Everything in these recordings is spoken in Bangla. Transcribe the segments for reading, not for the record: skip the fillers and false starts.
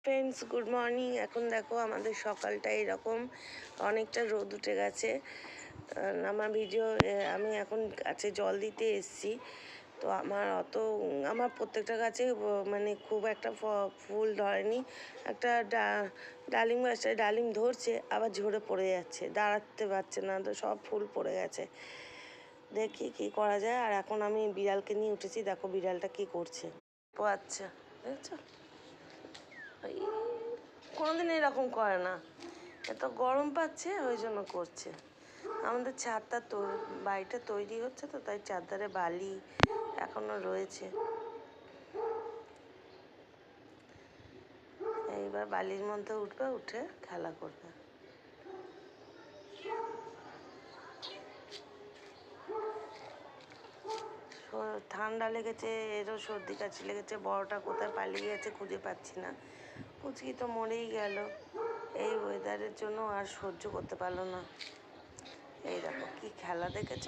Friends, good morning. এখন দেখো আমাদের সকালটা এরকম, অনেকটা রোদ উঠে গেছে। আমার ভিডিও আমি এখন গাছে জল দিতে এসেছি। তো আমার প্রত্যেকটা গাছে মানে খুব একটা ফুল ধরেনি। একটা ডালিম গাছটায় ডালিম ধরছে, আবার ঝরে পড়ে যাচ্ছে, দাঁড়াতে পারছে না, তো সব ফুল পড়ে গেছে। দেখি কি করা যায়। আর এখন আমি বিড়ালকে নিয়ে উঠেছি, দেখো বিড়ালটা কি করছে। আচ্ছা, দেখছো, কোনোদিন এরকম করে না, এত গরম পাচ্ছে ওই জন্য করছে। আমাদের ছাদটা বাড়িটা তৈরি হচ্ছে, তো তাই চারধারে বালি এখনো রয়েছে। এইবার বালির মধ্যে উঠবে, উঠে খেলা করবে। ঠান্ডা লেগেছে, এরও সর্দি কাশি লেগেছে। বড়টা কোথায় পালিয়ে গেছে খুঁজে পাচ্ছি না। পুচকি তো মরেই গেল, এই ওয়েদারের জন্য আর সহ্য করতে পারলো না। এই দেখো কি খেলা, দেখেছ?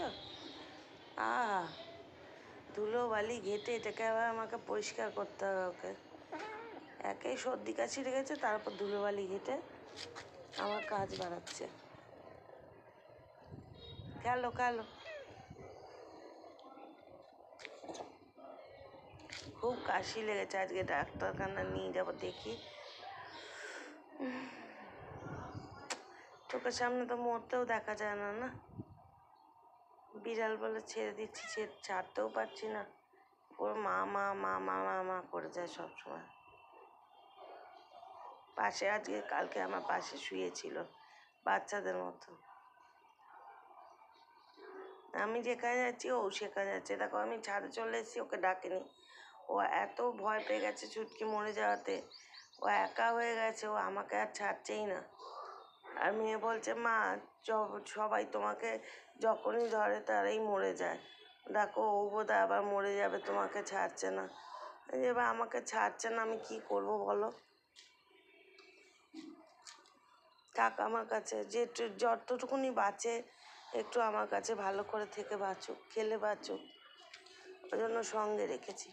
ধুলো বালি ঘেটে এটাকে আবার আমাকে পরিষ্কার করতে হবে। ওকে একেই সর্দি কাশি লেগেছে, তারপর ধুলো বালি ঘেটে আমার কাজ বাড়াচ্ছে। খেলো খেলো। খুব কাশি লেগেছে, আজকে ডাক্তারখানা নিয়ে যাবো, দেখি। চোখের সামনে তো মরতেও দেখা যায় না, না? বিড়াল বলে ছেড়ে দিচ্ছি, ছাড়তেও পারছি না। ওর মা মা মা মা মা মা করে যায় সবসময়। পাশে কালকে আমার পাশে শুয়েছিল বাচ্চাদের মতো। আমি যেখানে যাচ্ছি ও সেখানে যাচ্ছে। দেখো আমি ছাদে চলে এসেছি, ওকে ডাকিনি। ও এত ভয় পেয়ে গেছে ছুটকি মরে যাওয়াতে, ও একা হয়ে গেছে, ও আমাকে আর ছাড়ছেই না। আর মেয়ে বলছে, মা সবাই তোমাকে যখনই ধরে তারাই মরে যায়, দেখো ও বোধহয় আবার মরে যাবে, তোমাকে ছাড়ছে না। এবার আমাকে ছাড়ছে না, আমি কি করব বলো? থাক আমার কাছে, যে যতটুকুনি বাঁচে একটু আমার কাছে ভালো করে থেকে বাঁচুক, খেলে বাঁচুক, ওই জন্য সঙ্গে রেখেছি।